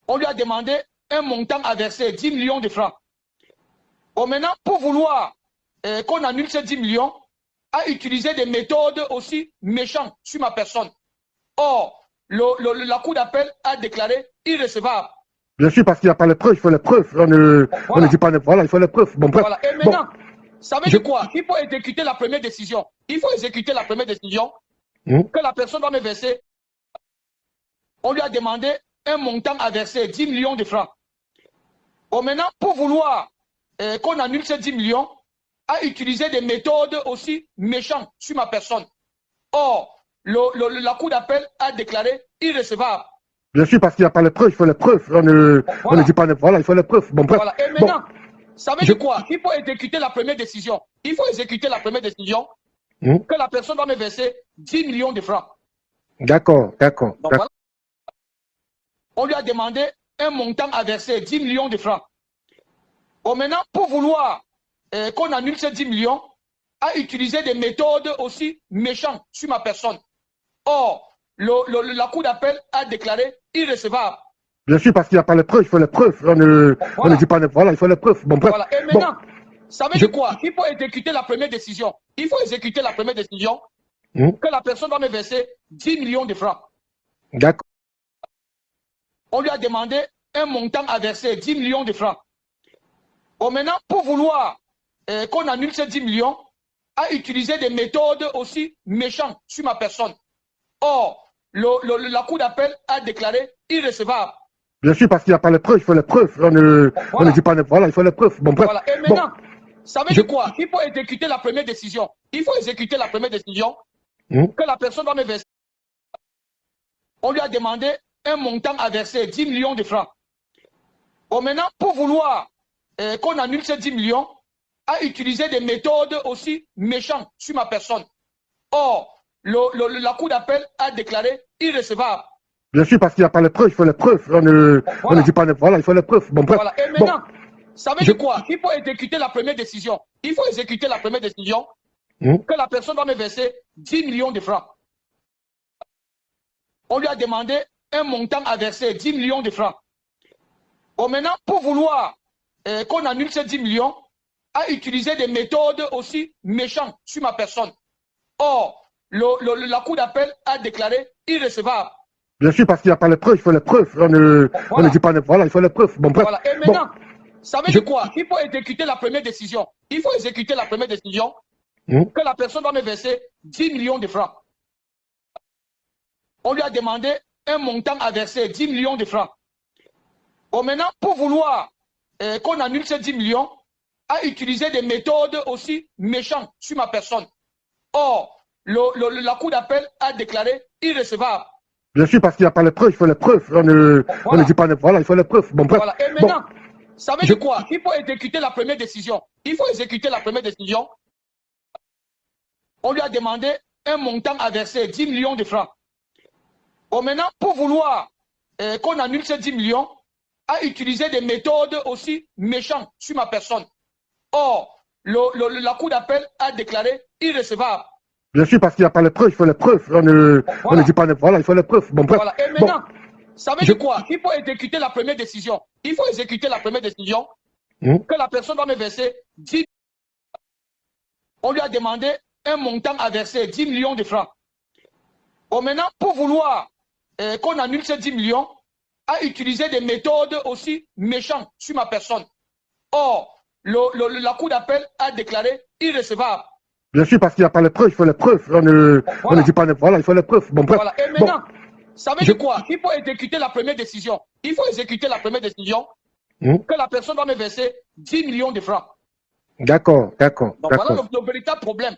On lui a demandé un montant à verser, 10 millions de francs. Bon, maintenant, pour vouloir qu'on annule ces 10 millions, a utilisé des méthodes aussi méchantes sur ma personne. Or, la Cour d'appel a déclaré irrecevable. Bien sûr, parce qu'il n'y a pas les preuves, il faut les preuves. On ne dit pas, voilà, il faut les preuves. Bon, bref. Voilà. Et maintenant, ça veut dire quoi? Il faut exécuter la première décision. Il faut exécuter la première décision que la personne doit me verser. On lui a demandé un montant à verser, 10 millions de francs. Bon, maintenant, pour vouloir qu'on annule ces 10 millions, a utilisé des méthodes aussi méchantes sur ma personne. Or, la Cour d'appel a déclaré irrecevable. Bien sûr, parce qu'il n'y a pas les preuves, il faut les preuves. On ne dit pas, voilà, il faut les preuves. Bon, bref. Voilà. Et maintenant, ça veut dire quoi? Il faut exécuter la première décision. Il faut exécuter la première décision que la personne doit me verser 10 millions de francs. D'accord, d'accord. Voilà. On lui a demandé un montant à verser, 10 millions de francs. Bon, maintenant, pour vouloir qu'on annule ces 10 millions, a utilisé des méthodes aussi méchantes sur ma personne. Or, la Cour d'appel a déclaré irrecevable. Bien sûr, parce qu'il n'y a pas les preuves, il faut les preuves. On ne dit pas, voilà, il faut les preuves. Bon, bref. Voilà. Et maintenant, ça veut dire quoi? Il faut exécuter la première décision. Il faut exécuter la première décision que la personne doit me verser 10 millions de francs. D'accord. On lui a demandé un montant à verser, 10 millions de francs. Bon, maintenant, pour vouloir qu'on annule ces 10 millions, a utilisé des méthodes aussi méchantes sur ma personne. Or, la Cour d'appel a déclaré irrecevable. Bien sûr, parce qu'il n'y a pas les preuves, il faut les preuves. On ne dit pas, voilà, il faut les preuves. Bon, bref. Voilà. Et maintenant, ça veut dire quoi? Il faut exécuter la première décision. Il faut exécuter la première décision que la personne doit me verser. On lui a demandé un montant à verser, 10 millions de francs. Bon, maintenant, pour vouloir qu'on annule ces 10 millions, a utilisé des méthodes aussi méchantes sur ma personne. Or, la Cour d'appel a déclaré irrecevable. Bien sûr, parce qu'il n'y a pas les preuves, il faut les preuves. On ne dit pas, voilà, il faut les preuves. Bon, bref. Voilà. Et maintenant, ça veut dire quoi? Il faut exécuter la première décision. Il faut exécuter la première décision que la personne doit me verser 10 millions de francs. On lui a demandé un montant à verser, 10 millions de francs. Bon, maintenant, pour vouloir qu'on annule ces 10 millions, a utilisé des méthodes aussi méchantes sur ma personne. Or, la Cour d'appel a déclaré irrecevable. Bien sûr, parce qu'il n'y a pas les preuves, il faut les preuves. On ne dit pas, voilà, il faut les preuves. Bon, bref. Voilà. Et maintenant, ça veut dire quoi? Il faut exécuter la première décision. Il faut exécuter la première décision que la personne doit me verser 10 millions de francs. On lui a demandé un montant à verser, 10 millions de francs. Bon, maintenant, pour vouloir qu'on annule ces 10 millions, a utilisé des méthodes aussi méchantes sur ma personne. Or, la Cour d'appel a déclaré irrecevable. Bien sûr, parce qu'il n'y a pas les preuves, il faut les preuves. On ne dit pas, voilà, il faut les preuves. Bon, bref. Voilà. Et maintenant, ça veut dire quoi? Il faut exécuter la première décision. Il faut exécuter la première décision. On lui a demandé un montant à verser, 10 millions de francs. Bon, maintenant, pour vouloir qu'on annule ces 10 millions, a utilisé des méthodes aussi méchantes sur ma personne. Or, la Cour d'appel a déclaré irrecevable. Bien sûr, parce qu'il n'y a pas les preuves, il faut les preuves. On ne dit pas, voilà, il faut les preuves. Bon, bref. Voilà. Et maintenant, ça veut dire quoi? Il faut exécuter la première décision. Il faut exécuter la première décision que la personne doit me verser 10. On lui a demandé un montant à verser, 10 millions de francs. Bon, maintenant, pour vouloir qu'on annule ces 10 millions, a utilisé des méthodes aussi méchantes sur ma personne. Or, la Cour d'appel a déclaré irrecevable. Bien sûr, parce qu'il n'y a pas les preuves, il faut les preuves. On ne dit pas, voilà, il faut les preuves. Bon, bref. Voilà. Et maintenant, ça veut dire quoi? Il faut exécuter la première décision. Il faut exécuter la première décision que la personne doit me verser 10 millions de francs. D'accord, d'accord. Donc voilà le véritable problème.